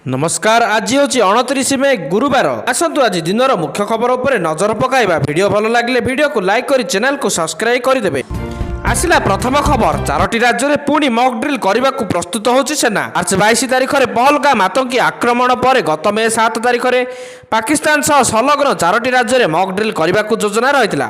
नमस्कार। आज हूँ 29 मे गुरुवार। आसतु आज दिनर मुख्य खबर उपर नजर पकाइबा। वीडियो भल लगे वीडियो को लाइक कर चैनल को सब्सक्राइब करदे। आसिला प्रथम खबर। 4टी राज्य में पुणी मक ड्रिल करने को प्रस्तुत होची सेना। मार्च 22 तारिख में पहलगाम आतंकी आक्रमण पर गत मे 7 तारिख में पाकिस्तान सह संलग्न 4टी राज्य में मक ड्रिल करने को योजना रही।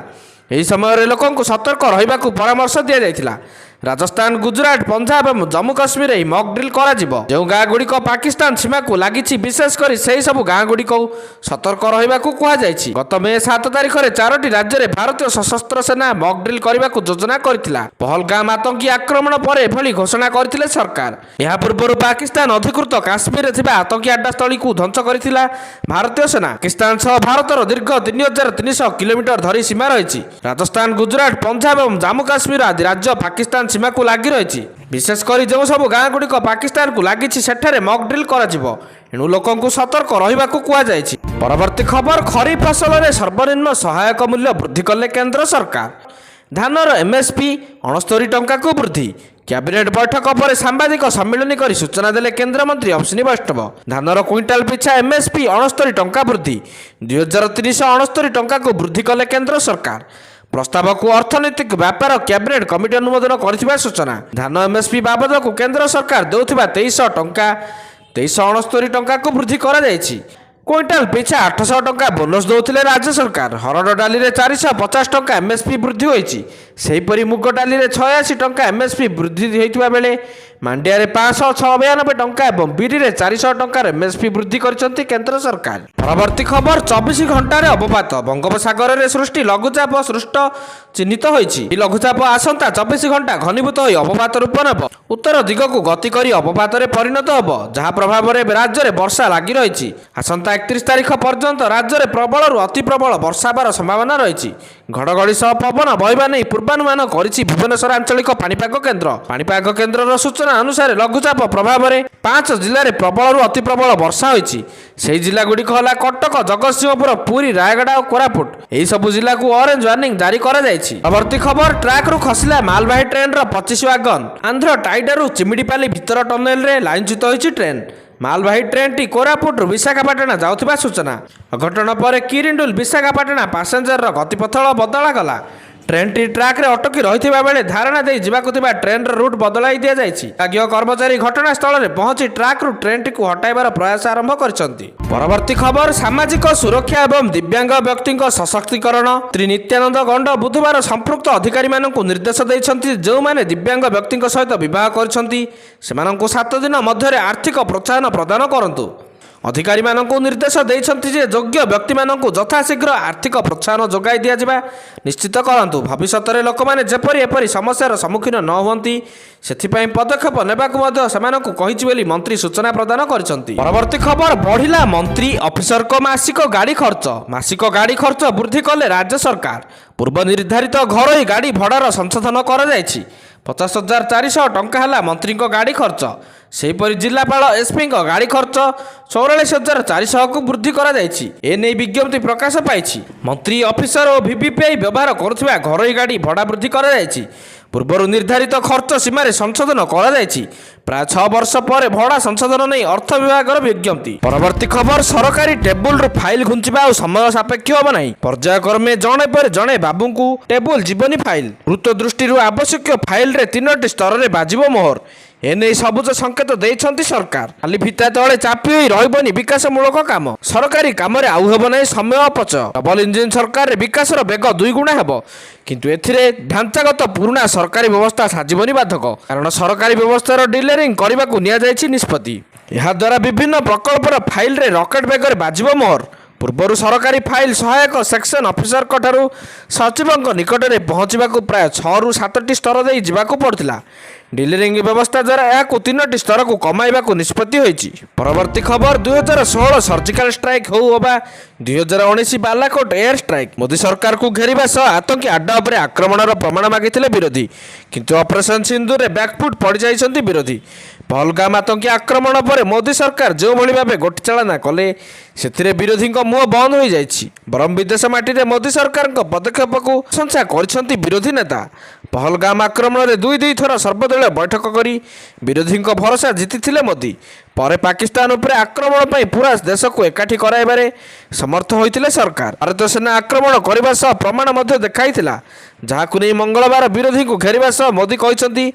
यही समय लोक सतर्क रहा परामर्श दि जाइथिला। राजस्थान, गुजरात, पंजाब और जम्मू काश्मीर में मक ड्रिल करा जो गाँ गुड़िक पाकिस्तान सीमा को लगी विशेषकर से सब गाँ गुड़िक सतर्क रहा कहुई। गत मे 7 तारिख में 4टी राज्य में भारतीय सशस्त्र सेना मक ड्रिल करने को योजना करथिला। पहलगाम आतंकी आक्रमण पर एभली घोषणा करथिले सरकार। यह पूर्व पाकिस्तान अधिकृत काश्मीर में आतंकी अड्डास्थली को ध्वंस करथिला भारतीय सेना। पाकिस्तान सह भारतर दीर्घ 3300 किलोमीटर धरी सीमा रही। राजस्थान, गुजरात, पंजाब और जम्मू काश्मीर आदि राज्य पाकिस्तान सीमा को लगी रही। विशेषकर जो सब गाँ गुड़िक पाकिस्तान को लगी सेठारे मक ड्रिल एणु लोक सतर्क रहा कहुई। परवर्ती खबर। खरीफ फसल में सर्वनिम्न सहायक मूल्य वृद्धि कले केंद्र सरकार। धानर एमएसपी 69 टंका को वृद्धि। कैबिनेट बैठक पर सांबादिक सम्मेलन कर सूचना देले केंद्रमंत्री अश्विनी वैष्णव। धानर क्विंटाल पिछा एमएसपी 69 टंका वृद्धि। 2369 टंका को वृद्धि कले केंद्र सरकार। प्रस्ताव को अर्थनैतिक व्यापार कैबिनेट कमिटी अनुमोदन कर सूचना। धान एमएसपी बाबद को केंद्र सरकार देउथिबा 2369 टंका को वृद्धि करा जायछि। क्विंटाल पिछा 800 टंका बोनस दौले राज्य सरकार। हरड़ डाली में 450 टंका एमएसपी वृद्धि होती। सेहीपरि मुग डाली में 86 टंका एमएसपी वृद्धि होता बेले मांडिया 596 टंका और बिरी में 400 टंकार एमएसपी वृद्धि करछंती केंद्र सरकार। परवर्ती खबर। 24 घंटार अवपात। बंगोपसागर में सृष्टि लघुचाप सृष्ट चिन्हित होती। लघुचाप आसंता 24 घंटा घनीभूत हो अवपात रूप नेब। उत्तर दिग को गति कर अवपात परिणत होब, जहाँ प्रभाव में राज्य में वर्षा लगी रही। आसंता 31 तारिख पर्यंत राज्य में प्रबल अति प्रबल वर्षा होबार संभावना रही। घड़घड़ी सह पवन बहवा नहीं पूर्वानुमान करिछि भुवनेश्वर आंचलिक पाणीपाग केन्द्र। पाणीपाग केन्द्र सूचना अनुसार लघुचाप प्रभाव में 5 जिले में प्रबल अति प्रबल वर्षा होती। से जिला गुड़िक है कटक, जगतसिंहपुर, पुरी, रायगढ़ और कोरापुट। यही सब जिला को ऑरेंज वार्निंग जारी करा जायछि। परवर्ती खबर। ट्रैक रु खसिला मालवाही ट्रेन 25 वागन। आंध्र टाइडर चिमिडीपाली भीतर टनेल रे लाइनच्युत होइछि train. मालवाही train T Koraput Visakhapatnam जाउथिबा सूचना। अघटन पर किरिंडुल विशाखापाटना पैसेंजर गतिपथल बदला गला। ट्रेन टी ट्रैक रे अटकी रही बेले धारणा दे जिबाकु थिबा ट्रेन रूट बदलाई दिया जायछि। विभागीय कर्मचारी घटनास्थल में पहुंची ट्रैक रु ट्रेन टी को हटाइबार प्रयास आरंभ करछंती। परवर्ती खबर। सामाजिक सुरक्षा एवं दिव्यांग व्यक्ति सशक्तिकरण। श्री नित्यानंद गंड बुधवार संपृक्त अधिकारी मानक निर्देश देइछंती जो माने दिव्यांग व्यक्ति सहित विवाह करछंती सेमानंकु 7 दिन मध्य आर्थिक प्रोत्साहन प्रदान करंतु। अधिकारी मानक निर्देश देइछंती जे योग्य व्यक्ति मानक यथाशीघ्र आर्थिक प्रोत्साहन जोगाई दिया जिबा निश्चित करंतु। भविष्य में लोक मैंने जेपरी एपरी समस्यार सम्मुखीन न हुअंती सेथिपाई पदक्षेप नेबाकु मध्य सेमानकु कहिछि बोली मंत्री सूचना प्रदान करछंती। परवर्ती खबर। बढ़िला मंत्री अफिसर को मासिक गाड़ी खर्च। मासिक गाड़ी खर्च वृद्धि कले राज्य सरकार। पूर्व निर्धारित घरोई गाड़ी भड़ार संशोधन कर 50,400 टंका है मंत्री गाड़ी खर्च। सेहीपरि जिलापाल एसपी गाड़ी खर्च 44,400 को वृद्धि कर विज्ञप्ति प्रकाश पाई। मंत्री अफिसर और वीवीपीआई व्यवहार करुवा घरोई गाड़ी भड़ा वृद्धि कर पूर्व निर्धारित खर्च सीमार संशोधन कर प्राय 6 वर्ष पर भड़ा संशोधन नहीं अर्थ विभाग विज्ञप्ति। परवर्ती खबर। सरकारी टेबुल रु फाइल घुंचवा समय सापेक्ष हम ना। पर्यायक्रमे जड़े पर जड़े बाबू को टेबुल जीवनी फाइल। गुरुत्व दृष्टि आवश्यक फाइल रे 3टी स्तर में बाजिबो मोहर। एने सबुज संकेत देइछंती सरकार। खाली भित्ता तले चापी होई रहबनी विकासमूलक काम। सरकारी काम रे आउ हेब नै समय अपचय। डबल इंजिन सरकार रे विकासर बेग 2 गुणा हेब, किंतु एथिरे ढांचागत पुराना सरकारी व्यवस्था साजिबनी बाधक। कारण सरकारी व्यवस्थार डिलेरिंग करबा को निया जायछि निष्पत्ति। एहा द्वारा विभिन्न प्रकल्पर फाइल रे रॉकेट बेग रे बाजिबो मोहर। पूर्व सरकारी फाइल सहायक सेक्शन अफिसर ठारू सचिव निकट में पहुँचा प्राय 6 रु 7टी स्तर दे जावाक पड़ता। डिलेरिंग व्यवस्था द्वारा यह 3टी स्तर को कमाइबा निष्पत्ति होईछि। परवर्ती खबर। 2016 सर्जिकल स्ट्राइक हो 2019 बालाकोट एयर स्ट्राइक। मोदी सरकार को घेरिबा सह आतंकी अड्डा उपरे आक्रमणर प्रमाण मागिथिले विरोधी, किंतु ऑपरेशन सिंधु रे बैकफुट पड़ जाइछंती विरोधी। पहलगाम आतंकी आक्रमण पर मोदी सरकार जो भली भावे गोटीचालना कले से विरोधी मुह बंद हो जाइछि। बरम विदेश माटी रे मोदी सरकार पदक्षेप को प्रशंसा करछंती विरोधी नेता। ପହଲଗାମ ଆକ୍ରମଣରେ ଦୁଇ ଥର ସର୍ବଦଳୀୟ ବୈଠକ କରି ବିରୋଧୀଙ୍କ ଭରସା ଜିତିଥିଲେ ମୋଦି। ପରେ ପାକିସ୍ତାନ ଉପରେ ଆକ୍ରମଣ ପାଇଁ ପୁରା ଦେଶକୁ ଏକାଠି କରାଇବାରେ ସମର୍ଥ ହୋଇଥିଲେ ସରକାର। ଭାରତୀୟ ସେନା ଆକ୍ରମଣ କରିବା ସହ ପ୍ରମାଣ ମଧ୍ୟ ଦେଖାଇଥିଲା, ଯାହାକୁ ନେଇ ମଙ୍ଗଳବାର ବିରୋଧୀଙ୍କୁ ଘେରିବା ସହ ମୋଦି କହିଛନ୍ତି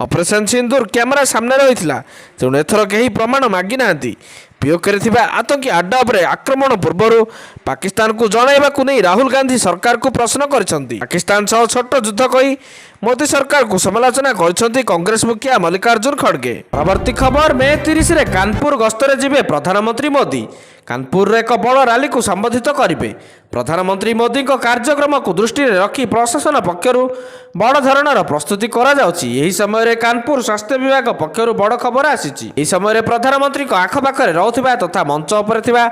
ଅପରେସନ ସିନ୍ଦୁର କ୍ୟାମେରା ସାମ୍ନାରେ ହୋଇଥିଲା, ତେଣୁ ଏଥର କେହି ପ୍ରମାଣ ମାଗିନାହାନ୍ତି। ପିଓକେରେ ଥିବା ଆତଙ୍କୀ ଆଡ୍ଡା ଉପରେ ଆକ୍ରମଣ ପୂର୍ବରୁ ପାକିସ୍ତାନକୁ ଜଣାଇବାକୁ ନେଇ ରାହୁଲ ଗାନ୍ଧୀ ସରକାରକୁ ପ୍ରଶ୍ନ କରିଛନ୍ତି। ପାକିସ୍ତାନ ସହ ଛୋଟ ଯୁଦ୍ଧ କହି ମୋଦି ସରକାରକୁ ସମାଲୋଚନା କରିଛନ୍ତି କଂଗ୍ରେସ ମୁଖିଆ ମଲ୍ଲିକାର୍ଜୁନ ଖଡ଼ଗେ। ପରବର୍ତ୍ତୀ ଖବର, ମେ 30ରେ କାନପୁର ଗସ୍ତରେ ଯିବେ ପ୍ରଧାନମନ୍ତ୍ରୀ ମୋଦି। କାନପୁରରେ ଏକ ବଡ଼ ରାଲିକୁ ସମ୍ବୋଧିତ କରିବେ। ପ୍ରଧାନମନ୍ତ୍ରୀ ମୋଦିଙ୍କ କାର୍ଯ୍ୟକ୍ରମକୁ ଦୃଷ୍ଟିରେ ରଖି ପ୍ରଶାସନ ପକ୍ଷରୁ ବଡ଼ ଧରଣର ପ୍ରସ୍ତୁତି କରାଯାଉଛି। ଏହି ସମୟରେ କାନପୁର ସ୍ୱାସ୍ଥ୍ୟ ବିଭାଗ ପକ୍ଷରୁ ବଡ଼ ଖବର ଆସିଛି। ଏହି ସମୟରେ ପ୍ରଧାନମନ୍ତ୍ରୀଙ୍କ ଆଖପାଖରେ ରହୁଥିବା ତଥା ମଞ୍ଚ ଉପରେ ଥିବା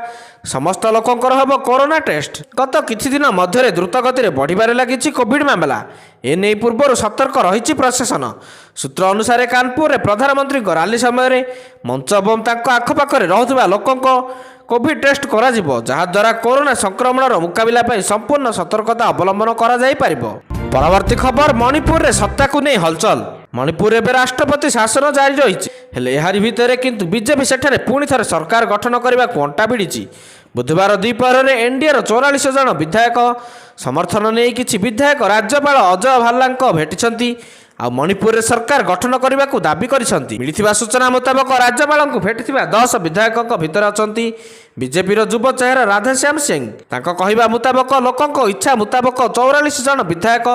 ସମସ୍ତ ଲୋକଙ୍କର ହେବ କରୋନା ଟେଷ୍ଟ। ଗତ କିଛି ଦିନ ମଧ୍ୟରେ ଦ୍ରୁତ ଗତିରେ ବଢ଼ିବାରେ ଲାଗିଛି କୋଭିଡ୍ ମାମଲା। ଏନେଇ ପୂର୍ବରୁ ସତର୍କ ରହିଛି ପ୍ରଶାସନ। ସୂତ୍ର ଅନୁସାରେ କାନପୁରରେ ପ୍ରଧାନମନ୍ତ୍ରୀଙ୍କ ରାଲି ସମୟରେ ମଞ୍ଚ ଏବଂ ତାଙ୍କ ଆଖପାଖରେ ରହୁଥିବା ଲୋକଙ୍କ କୋଭିଡ୍ ଟେଷ୍ଟ କରାଯିବ, ଯାହାଦ୍ୱାରା କରୋନା ସଂକ୍ରମଣର ମୁକାବିଲା ପାଇଁ ସମ୍ପୂର୍ଣ୍ଣ ସତର୍କତା ଅବଲମ୍ବନ କରାଯାଇପାରିବ। ପରବର୍ତ୍ତୀ ଖବର, ମଣିପୁରରେ ସତ୍ତାକୁ ନେଇ ହଲଚଲ। ମଣିପୁରରେ ଏବେ ରାଷ୍ଟ୍ରପତି ଶାସନ ଜାରି ରହିଛି, ହେଲେ ଏହାରି ଭିତରେ କିନ୍ତୁ ବିଜେପି ସେଠାରେ ପୁଣି ଥରେ ସରକାର ଗଠନ କରିବାକୁ ଅଣ୍ଟା ଭିଡ଼ିଛି। ବୁଧବାର ଦ୍ୱିପ୍ରହରରେ ଏନ୍ଡିଏର 44 ଜଣ ବିଧାୟକ ସମର୍ଥନ ନେଇ କିଛି ବିଧାୟକ ରାଜ୍ୟପାଳ ଅଜୟ ଭାଲ୍ଲାଙ୍କୁ ଭେଟିଛନ୍ତି ଆଉ ମଣିପୁରରେ ସରକାର ଗଠନ କରିବାକୁ ଦାବି କରିଛନ୍ତି। ମିଳିଥିବା ସୂଚନା ମୁତାବକ ରାଜ୍ୟପାଳଙ୍କୁ ଭେଟିଥିବା 10 ବିଧାୟକଙ୍କ ଭିତରେ ଅଛନ୍ତି ବିଜେପିର ଯୁବ ଚେହେରା ରାଧେଶ୍ୟାମ ସିଂ। ତାଙ୍କ କହିବା ମୁତାବକ ଲୋକଙ୍କ ଇଚ୍ଛା ମୁତାବକ 44 ଜଣ ବିଧାୟକ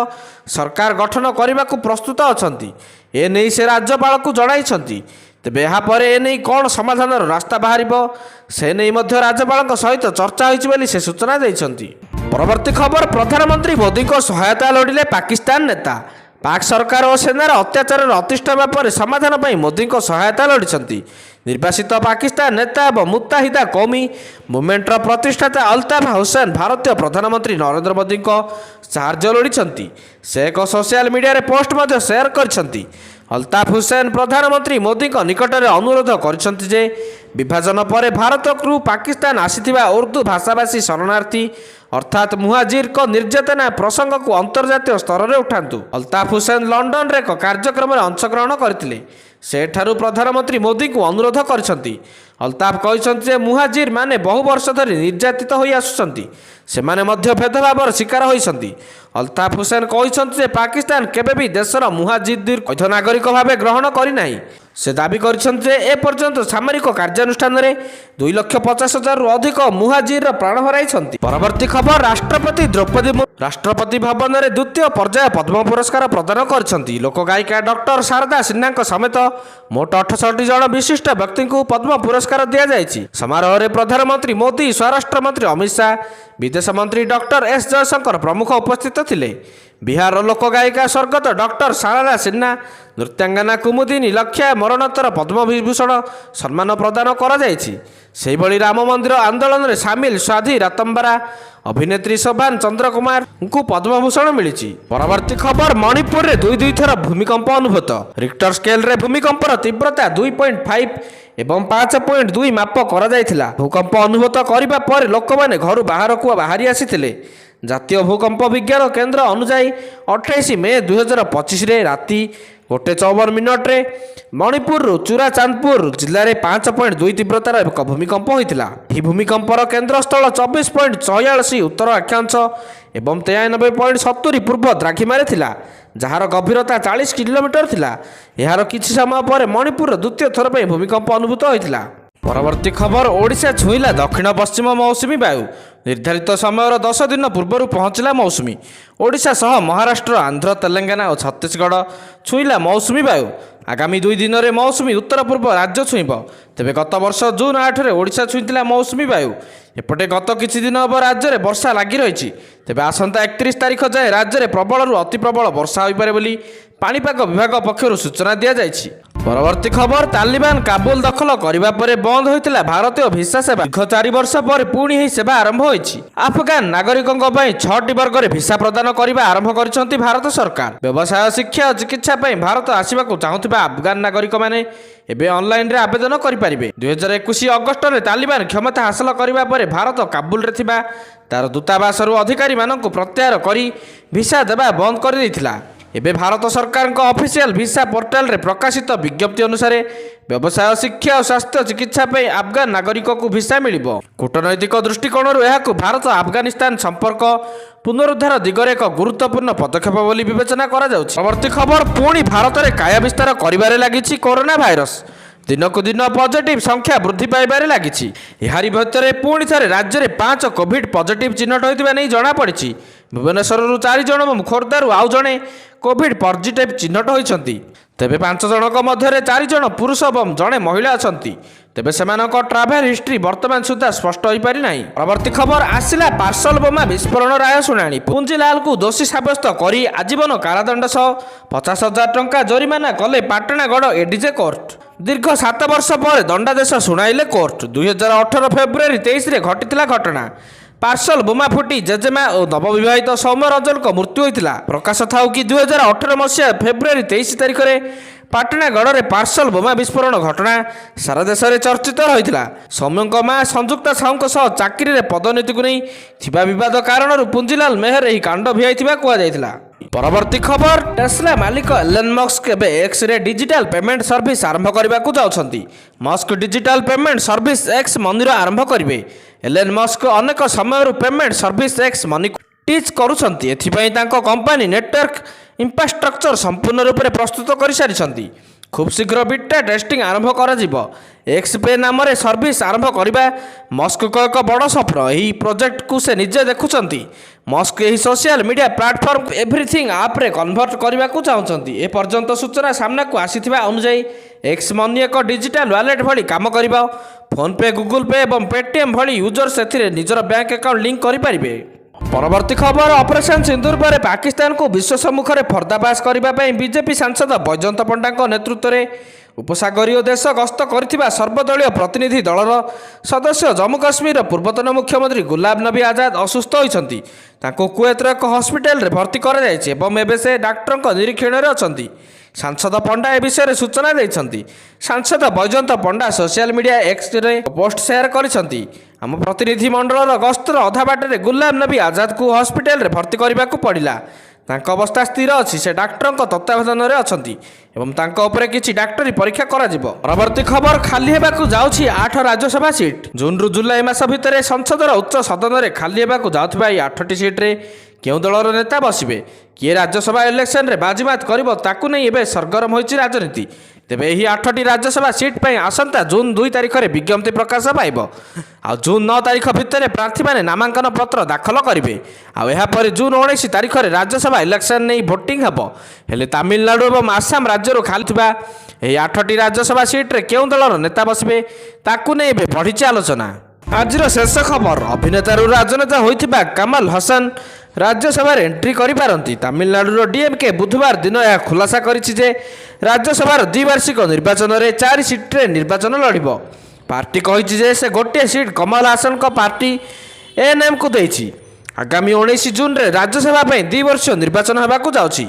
ସରକାର ଗଠନ କରିବାକୁ ପ୍ରସ୍ତୁତ ଅଛନ୍ତି। ଏନେଇ ସେ ରାଜ୍ୟପାଳକୁ ଜଣାଇଛନ୍ତି। ତେବେ ଏହାପରେ ଏନେଇ କ'ଣ ସମାଧାନର ରାସ୍ତା ବାହାରିବ, ସେ ନେଇ ମଧ୍ୟ ରାଜ୍ୟପାଳଙ୍କ ସହିତ ଚର୍ଚ୍ଚା ହୋଇଛି ବୋଲି ସେ ସୂଚନା ଦେଇଛନ୍ତି। ପରବର୍ତ୍ତୀ ଖବର, ପ୍ରଧାନମନ୍ତ୍ରୀ ମୋଦିଙ୍କ ସହାୟତା ଲୋଡ଼ିଲେ ପାକିସ୍ତାନ ନେତା। ପାକ୍ ସରକାର ଓ ସେନାର ଅତ୍ୟାଚାରର ଅତିଷ୍ଠ ହେବା ପରେ ସମାଧାନ ପାଇଁ ମୋଦିଙ୍କ ସହାୟତା ଲୋଡ଼ିଛନ୍ତି। ନିର୍ବାସିତ ପାକିସ୍ତାନ ନେତା ଏବଂ ମୁତ୍ତାହିଦା କୌମି ମୁଭମେଣ୍ଟର ପ୍ରତିଷ୍ଠାତା ଅଲ୍ତାଫ ହୁସେନ ଭାରତୀୟ ପ୍ରଧାନମନ୍ତ୍ରୀ ନରେନ୍ଦ୍ର ମୋଦିଙ୍କ ସାହାଯ୍ୟ ଲୋଡ଼ିଛନ୍ତି। ସେ ଏକ ସୋସିଆଲ ମିଡ଼ିଆରେ ପୋଷ୍ଟ ମଧ୍ୟ ସେୟାର କରିଛନ୍ତି। ଅଲ୍ତାଫ ହୁସେନ ପ୍ରଧାନମନ୍ତ୍ରୀ ମୋଦିଙ୍କ ନିକଟରେ ଅନୁରୋଧ କରିଛନ୍ତି ଯେ ବିଭାଜନ ପରେ ଭାରତକୁ ପାକିସ୍ତାନ ଆସିଥିବା ଉର୍ଦ୍ଦୁ ଭାଷାଭାଷୀ ଶରଣାର୍ଥୀ ଅର୍ଥାତ୍ ମୁହାଜିରଙ୍କ ନିର୍ଯାତନା ପ୍ରସଙ୍ଗକୁ ଅନ୍ତର୍ଜାତୀୟ ସ୍ତରରେ ଉଠାନ୍ତୁ। ଅଲ୍ତାଫ ହୁସେନ ଲଣ୍ଡନରେ ଏକ କାର୍ଯ୍ୟକ୍ରମରେ ଅଂଶଗ୍ରହଣ କରିଥିଲେ। ସେଠାରୁ ପ୍ରଧାନମନ୍ତ୍ରୀ ମୋଦିଙ୍କୁ ଅନୁରୋଧ କରିଛନ୍ତି। ଅଲ୍ତାଫ କହିଛନ୍ତି ଯେ ମୁହାଜିର ମାନେ ବହୁ ବର୍ଷ ଧରି ନିର୍ଯାତିତ ହୋଇ ଆସୁଛନ୍ତି, ସେମାନେ ମଧ୍ୟ ଭେଦଭାବର ଶିକାର ହୋଇଛନ୍ତି। ଅଲ୍ତାଫ ହୁସେନ କହିଛନ୍ତି ଯେ ପାକିସ୍ତାନ କେବେ ବି ଦେଶର ମୁହାଜିର ବୈଧ ନାଗରିକ ଭାବେ ଗ୍ରହଣ କରିନାହିଁ। ସେ ଦାବି କରିଛନ୍ତି ଯେ ଏପର୍ଯ୍ୟନ୍ତ ସାମରିକ କାର୍ଯ୍ୟାନୁଷ୍ଠାନରେ 2,50,000ରୁ ଅଧିକ ମୁହାଜିର ପ୍ରାଣ ହରାଇଛନ୍ତି। ପରବର୍ତ୍ତୀ ଖବର, ରାଷ୍ଟ୍ରପତି ଦ୍ରୌପଦୀ ମୁର୍ମୁ ରାଷ୍ଟ୍ରପତି ଭବନରେ ଦ୍ୱିତୀୟ ପର୍ଯ୍ୟାୟ ପଦ୍ମ ପୁରସ୍କାର ପ୍ରଦାନ କରିଛନ୍ତି। ଲୋକଗାୟିକା ଡକ୍ଟର ଶାରଦା ସିହ୍ନାଙ୍କ ସମେତ ମୋଟ 68 ଜଣ ବିଶିଷ୍ଟ ବ୍ୟକ୍ତିଙ୍କୁ ପଦ୍ମ ପୁରସ୍କାର ଦିଆଯାଇଛି। ସମାରୋହରେ ପ୍ରଧାନମନ୍ତ୍ରୀ ମୋଦି, ସ୍ୱରାଷ୍ଟ୍ର ମନ୍ତ୍ରୀ ଅମିତ ଶାହା, ବିଦେଶ ମନ୍ତ୍ରୀ ଡକ୍ଟର ଏସ୍ ଜୟଶଙ୍କର ପ୍ରମୁଖ ଉପସ୍ଥିତ ଥିଲେ। ବିହାରର ଲୋକଗାୟିକା ସ୍ୱର୍ଗତ ଡକ୍ଟର ଶାରଦା ସିହ୍ନା, ନୃତ୍ୟାଙ୍ଗନା କୁମୁଦିନୀ ଲକ୍ଷ୍ୟା ମରଣୋତ୍ତର ପଦ୍ମବିଭୂଷଣ ସମ୍ମାନ ପ୍ରଦାନ କରାଯାଇଛି। ସେହିଭଳି ରାମ ମନ୍ଦିର ଆନ୍ଦୋଳନରେ ସାମିଲ ସ୍ୱାଧୀ ରାତମ୍ବାରା, ଅଭିନେତ୍ରୀ ଶୋଭାନ ଚନ୍ଦ୍ରକୁମାରଙ୍କୁ ପଦ୍ମଭୂଷଣ ମିଳିଛି। ପରବର୍ତ୍ତୀ ଖବର, ମଣିପୁରରେ ଦୁଇ ଥର ଭୂମିକମ୍ପ ଅନୁଭୂତ। ରିକ୍ଟର ସ୍କେଲରେ ଭୂମିକମ୍ପର ତୀବ୍ରତା 2.5 ଏବଂ 5.2 ମାପ କରାଯାଇଥିଲା। ଭୂକମ୍ପ ଅନୁଭୂତ କରିବା ପରେ ଲୋକମାନେ ଘରୁ ବାହାରକୁ ବାହାରି ଆସିଥିଲେ। ଜାତୀୟ ଭୂକମ୍ପ ବିଜ୍ଞାନ କେନ୍ଦ୍ର ଅନୁଯାୟୀ 28 ମେ 2025ରେ ରାତି 1:54 ମଣିପୁରରୁ ଚୁରାଚାନ୍ଦପୁର ଜିଲ୍ଲାରେ 5.2 ତୀବ୍ରତାର ଏକ ଭୂମିକମ୍ପ ହୋଇଥିଲା। ଏହି ଭୂମିକମ୍ପର କେନ୍ଦ୍ରସ୍ଥଳ 24.46 ଉତ୍ତର ଅକ୍ଷାଂଶ ଏବଂ 93.70 ପୂର୍ବ ଦ୍ରାଘିମାରେ ଥିଲା, ଯାହାର ଗଭୀରତା 40 କିଲୋମିଟର ଥିଲା। ଏହାର କିଛି ସମୟ ପରେ ମଣିପୁରର ଦ୍ୱିତୀୟ ଥର ପାଇଁ ଭୂମିକମ୍ପ ଅନୁଭୂତ ହୋଇଥିଲା। ପରବର୍ତ୍ତୀ ଖବର, ଓଡ଼ିଶା ଛୁଇଁଲା ଦକ୍ଷିଣ ପଶ୍ଚିମ ମୌସୁମୀ ବାୟୁ। ନିର୍ଦ୍ଧାରିତ ସମୟର 10 ଦିନ ପୂର୍ବରୁ ପହଞ୍ଚିଲା ମୌସୁମୀ। ଓଡ଼ିଶା ସହ ମହାରାଷ୍ଟ୍ର, ଆନ୍ଧ୍ର, ତେଲେଙ୍ଗାନା ଓ ଛତିଶଗଡ଼ ଛୁଇଁଲା ମୌସୁମୀ ବାୟୁ। ଆଗାମୀ 2 ଦିନରେ ମୌସୁମୀ ଉତ୍ତର ପୂର୍ବ ରାଜ୍ୟ ଛୁଇଁବ। ତେବେ ଗତ ବର୍ଷ ଜୁନ୍ 8ରେ ଓଡ଼ିଶା ଛୁଇଁଥିଲା ମୌସୁମୀ ବାୟୁ। ଏପଟେ ଗତ କିଛି ଦିନ ହେବ ରାଜ୍ୟରେ ବର୍ଷା ଲାଗି ରହିଛି। ତେବେ ଆସନ୍ତା 31 ତାରିଖ ଯାଏଁ ରାଜ୍ୟରେ ପ୍ରବଳରୁ ଅତି ପ୍ରବଳ ବର୍ଷା ହୋଇପାରେ ବୋଲି ପାଣିପାଗ ବିଭାଗ ପକ୍ଷରୁ ସୂଚନା ଦିଆଯାଇଛି। ପରବର୍ତ୍ତୀ ଖବର, ତାଲିବାନ କାବୁଲ ଦଖଲ କରିବା ପରେ ବନ୍ଦ ହୋଇଥିଲା ଭାରତୀୟ ଭିସା ସେବା। ଦୀର୍ଘ 4 ବର୍ଷ ପରେ ପୁଣି ଏହି ସେବା ଆରମ୍ଭ ହୋଇଛି। ଆଫଗାନ ନାଗରିକଙ୍କ ପାଇଁ 6ଟି ବର୍ଗରେ ଭିସା ପ୍ରଦାନ କରିବା ଆରମ୍ଭ କରିଛନ୍ତି ଭାରତ ସରକାର। ବ୍ୟବସାୟ, ଶିକ୍ଷା ଓ ଚିକିତ୍ସା ପାଇଁ ଭାରତ ଆସିବାକୁ ଚାହୁଁଥିବା ଆଫଗାନ ନାଗରିକମାନେ ଏବେ ଅନଲାଇନରେ ଆବେଦନ କରିପାରିବେ। 2021 ଅଗଷ୍ଟରେ ତାଲିବାନ କ୍ଷମତା ହାସଲ କରିବା ପରେ ଭାରତ କାବୁଲରେ ଥିବା ତାର ଦୂତାବାସରୁ ଅଧିକାରୀମାନଙ୍କୁ ପ୍ରତ୍ୟାହାର କରି ଭିସା ଦେବା ବନ୍ଦ କରିଦେଇଥିଲା। ଏବେ ଭାରତ ସରକାରଙ୍କ ଅଫିସିଆଲ ଭିସା ପୋର୍ଟାଲରେ ପ୍ରକାଶିତ ବିଜ୍ଞପ୍ତି ଅନୁସାରେ ବ୍ୟବସାୟ, ଶିକ୍ଷା ଓ ସ୍ୱାସ୍ଥ୍ୟ ଚିକିତ୍ସା ପାଇଁ ଆଫଗାନ ନାଗରିକଙ୍କୁ ଭିସା ମିଳିବ। କୂଟନୈତିକ ଦୃଷ୍ଟିକୋଣରୁ ଏହାକୁ ଭାରତ ଆଫଗାନିସ୍ତାନ ସମ୍ପର୍କ ପୁନରୁଦ୍ଧାର ଦିଗରେ ଏକ ଗୁରୁତ୍ୱପୂର୍ଣ୍ଣ ପଦକ୍ଷେପ ବୋଲି ବିବେଚନା କରାଯାଉଛି। ପରବର୍ତ୍ତୀ ଖବର, ପୁଣି ଭାରତରେ କାୟା ବିସ୍ତାର କରିବାରେ ଲାଗିଛି କରୋନା ଭାଇରସ। ଦିନକୁ ଦିନ ପଜିଟିଭ ସଂଖ୍ୟା ବୃଦ୍ଧି ପାଇବାରେ ଲାଗିଛି। ଏହାରି ଭିତରେ ପୁଣି ଥରେ ରାଜ୍ୟରେ 5 କୋଭିଡ ପଜିଟିଭ ଚିହ୍ନଟ ହୋଇଥିବା ନେଇ ଜଣାପଡ଼ିଛି। ଭୁବନେଶ୍ୱରରୁ 4 ଜଣ ଏବଂ ଖୋର୍ଦ୍ଧାରୁ ଆଉ ଜଣେ କୋଭିଡ ପଜିଟିଭ ଚିହ୍ନଟ ହୋଇଛନ୍ତି। ତେବେ 5 ଜଣଙ୍କ ମଧ୍ୟରେ 4 ଜଣ ପୁରୁଷ ଏବଂ ଜଣେ ମହିଳା ଅଛନ୍ତି। ତେବେ ସେମାନଙ୍କ ଟ୍ରାଭେଲ ହିଷ୍ଟ୍ରି ବର୍ତ୍ତମାନ ସୁଦ୍ଧା ସ୍ପଷ୍ଟ ହୋଇପାରି ନାହିଁ। ପରବର୍ତ୍ତୀ ଖବର, ଆସିଲା ପାର୍ସଲ ବୋମା ବିସ୍ଫୋରଣ ରାୟ ଶୁଣାଣି। ପୁଞ୍ଜିଲାଲଙ୍କୁ ଦୋଷୀ ସାବ୍ୟସ୍ତ କରି ଆଜୀବନ କାରାଦଣ୍ଡ ସହ 50,000 ଟଙ୍କା ଜରିମାନା କଲେ ପାଟଣାଗଡ଼ ଏଡିଜେ କୋର୍ଟ। ଦୀର୍ଘ 7 ବର୍ଷ ପରେ ଦଣ୍ଡାଦେଶ ଶୁଣାଇଲେ କୋର୍ଟ। 2018 ଫେବୃଆରୀ 23ରେ ଘଟିଥିଲା ଘଟଣା। ପାର୍ସଲ ବୋମା ଫୁଟି ଜେଜେମା ଓ ନବବିବାହିତ ସୌମ୍ୟରଞ୍ଜନଙ୍କ ମୃତ୍ୟୁ ହୋଇଥିଲା। ପ୍ରକାଶ ଥାଉ କି 2018 ମସିହା ଫେବୃଆରୀ 23 ତାରିଖରେ ପାଟଣାଗଡ଼ରେ ପାର୍ସଲ ବୋମା ବିସ୍ଫୋରଣ ଘଟଣା ସାରା ଦେଶରେ ଚର୍ଚ୍ଚିତ ରହିଥିଲା। ସୌମ୍ୟଙ୍କ ମା ସଂଯୁକ୍ତା ସାହୁଙ୍କ ସହ ଚାକିରିରେ ପଦୋନ୍ନତିକୁ ନେଇ ଥିବା ବିବାଦ କାରଣରୁ ପୁଞ୍ଜିଲାଲ ମେହେର ଏହି କାଣ୍ଡ ଭିଆଇଥିବା କୁହାଯାଇଥିଲା। ପରବର୍ତ୍ତୀ ଖବର, ଟେସ୍ଲା ମାଲିକ ଏଲନ୍ ମସ୍କ ଏବେ ଏକ୍ସରେ ଡିଜିଟାଲ ପେମେଣ୍ଟ ସର୍ଭିସ ଆରମ୍ଭ କରିବାକୁ ଯାଉଛନ୍ତି। Musk digital payment service X ମନିର ଆରମ୍ଭ କରିବେ। ଏଲନ୍ ମସ୍କ ଅନେକ ସମୟରୁ ପେମେଣ୍ଟ ସର୍ଭିସ ଏକ୍ସ ମନିକୁ ଟିଚ୍ କରୁଛନ୍ତି। ଏଥିପାଇଁ ତାଙ୍କ କମ୍ପାନୀ ନେଟୱାର୍କ ଇନଫ୍ରାଷ୍ଟ୍ରକ୍ଚର ସମ୍ପୂର୍ଣ୍ଣ ରୂପରେ ପ୍ରସ୍ତୁତ କରିସାରିଛନ୍ତି। ଖୁବ୍ ଶୀଘ୍ର ବିଟା ଟେଷ୍ଟିଂ ଆରମ୍ଭ କରାଯିବ। ଏକ୍ସ ପେ ନାମରେ ସର୍ଭିସ ଆରମ୍ଭ କରିବା ମସ୍କଙ୍କ ଏକ ବଡ଼ ସ୍ୱପ୍ନ। ଏହି ପ୍ରୋଜେକ୍ଟକୁ ସେ ନିଜେ ଦେଖୁଛନ୍ତି। ମସ୍କ ଏହି ସୋସିଆଲ ମିଡ଼ିଆ ପ୍ଲାଟଫର୍ମ ଏଭ୍ରିଥିଙ୍ଗ ଆପ୍ରେ କନଭର୍ଟ କରିବାକୁ ଚାହୁଁଛନ୍ତି। ଏପର୍ଯ୍ୟନ୍ତ ସୂଚନା ସାମ୍ନାକୁ ଆସିଥିବା ଅନୁଯାୟୀ ଏକ୍ସ ମନି ଏକ ଡିଜିଟାଲ ୱାଲେଟ୍ ଭଳି କାମ କରିବ। ଫୋନ୍ପେ, ଗୁଗଲ ପେ ଏବଂ ପେଟିଏମ୍ ଭଳି ୟୁଜର୍ସ ଏଥିରେ ନିଜର ବ୍ୟାଙ୍କ ଆକାଉଣ୍ଟ ଲିଙ୍କ କରିପାରିବେ। ପରବର୍ତ୍ତୀ ଖବର, ଅପରେସନ ସିନ୍ଦୁର ପରେ ପାକିସ୍ତାନକୁ ବିଶ୍ୱ ସମ୍ମୁଖରେ ପର୍ଦ୍ଦାଫାଶ କରିବା ପାଇଁ ବିଜେପି ସାଂସଦ ବୈଜୟନ୍ତ ପଣ୍ଡାଙ୍କ ନେତୃତ୍ୱରେ ଉପସାଗରୀୟ ଦେଶ ଗସ୍ତ କରିଥିବା ସର୍ବଦଳୀୟ ପ୍ରତିନିଧି ଦଳର ସଦସ୍ୟ ଜମ୍ମୁ କାଶ୍ମୀରର ପୂର୍ବତନ ମୁଖ୍ୟମନ୍ତ୍ରୀ ଗୁଲାମ ନବୀ ଆଜାଦ ଅସୁସ୍ଥ ହୋଇଛନ୍ତି। ତାଙ୍କୁ କୁଏତର ଏକ ହସ୍ପିଟାଲରେ ଭର୍ତ୍ତି କରାଯାଇଛି ଏବଂ ଏବେ ସେ ଡାକ୍ତରଙ୍କ ନିରୀକ୍ଷଣରେ ଅଛନ୍ତି। ସାଂସଦ ପଣ୍ଡା ଏ ବିଷୟରେ ସୂଚନା ଦେଇଛନ୍ତି। ସାଂସଦ ବୈଜୟନ୍ତ ପଣ୍ଡା ସୋସିଆଲ ମିଡ଼ିଆ ଏକ୍ସରେ ପୋଷ୍ଟ ସେୟାର କରିଛନ୍ତି। ଆମ ପ୍ରତିନିଧି ମଣ୍ଡଳର ଗସ୍ତର ଅଧା ବାଟରେ ଗୁଲାମ ନବୀ ଆଜାଦଙ୍କୁ ହସ୍ପିଟାଲରେ ଭର୍ତ୍ତି କରିବାକୁ ପଡ଼ିଲା। ତାଙ୍କ ଅବସ୍ଥା ସ୍ଥିର ଅଛି। ସେ ଡାକ୍ତରଙ୍କ ତତ୍ତ୍ୱାବଧାନରେ ଅଛନ୍ତି ଏବଂ ତାଙ୍କ ଉପରେ କିଛି ଡାକ୍ତରୀ ପରୀକ୍ଷା କରାଯିବ। ପରବର୍ତ୍ତୀ ଖବର, ଖାଲି ହେବାକୁ ଯାଉଛି 8 ରାଜ୍ୟସଭା ସିଟ୍। ଜୁନରୁ ଜୁଲାଇ ମାସ ଭିତରେ ସଂସଦର ଉଚ୍ଚ ସଦନରେ ଖାଲି ହେବାକୁ ଯାଉଥିବା ଏହି 8ଟି ସିଟ୍ରେ କେଉଁ ଦଳର ନେତା ବସିବେ, କିଏ ରାଜ୍ୟସଭା ଇଲେକ୍ସନରେ ବାଜିମାତ କରିବ, ତାକୁ ନେଇ ଏବେ ସରଗରମ ହୋଇଛି ରାଜନୀତି। ତେବେ ଏହି 8ଟି ରାଜ୍ୟସଭା ସିଟ୍ ପାଇଁ ଆସନ୍ତା ଜୁନ 2 ତାରିଖରେ ବିଜ୍ଞପ୍ତି ପ୍ରକାଶ ପାଇବ। ଆଉ ଜୁନ 9 ତାରିଖ ଭିତରେ ପ୍ରାର୍ଥୀମାନେ ନାମାଙ୍କନ ପତ୍ର ଦାଖଲ କରିବେ। ଆଉ ଏହାପରେ ଜୁନ 19 ତାରିଖରେ ରାଜ୍ୟସଭା ଇଲେକ୍ସନ ନେଇ ଭୋଟିଂ ହେବ। ହେଲେ ତାମିଲନାଡୁ ଏବଂ ଆସାମ ରାଜ୍ୟରୁ ଖାଲି ଥିବା ଏହି 8ଟି ରାଜ୍ୟସଭା ସିଟ୍ରେ କେଉଁ ଦଳର ନେତା ବସିବେ, ତାକୁ ନେଇ ଏବେ ବଢ଼ିଛି ଆଲୋଚନା। ଆଜିର ଶେଷ ଖବର, ଅଭିନେତାରୁ ରାଜନେତା ହୋଇଥିବା କମଲ ହସନ ରାଜ୍ୟସଭାରେ ଏଣ୍ଟ୍ରି କରିପାରନ୍ତି। ତାମିଲନାଡୁର ଡିଏମକେ ବୁଧବାର ଦିନ ଏହା ଖୁଲାସା କରିଛି ଯେ ରାଜ୍ୟସଭାର ଦ୍ୱିବାର୍ଷିକ ନିର୍ବାଚନରେ 4 ସିଟ୍ରେ ନିର୍ବାଚନ ଲଢ଼ିବ। ପାର୍ଟି କହିଛି ଯେ ସେ ଗୋଟିଏ ସିଟ୍ କମଲ ହାସନଙ୍କ ପାର୍ଟି ଏଏନଏମ୍କୁ ଦେଇଛି। ଆଗାମୀ 19 ଜୁନରେ ରାଜ୍ୟସଭା ପାଇଁ 2 ବର୍ଷୀୟ ନିର୍ବାଚନ ହେବାକୁ ଯାଉଛି।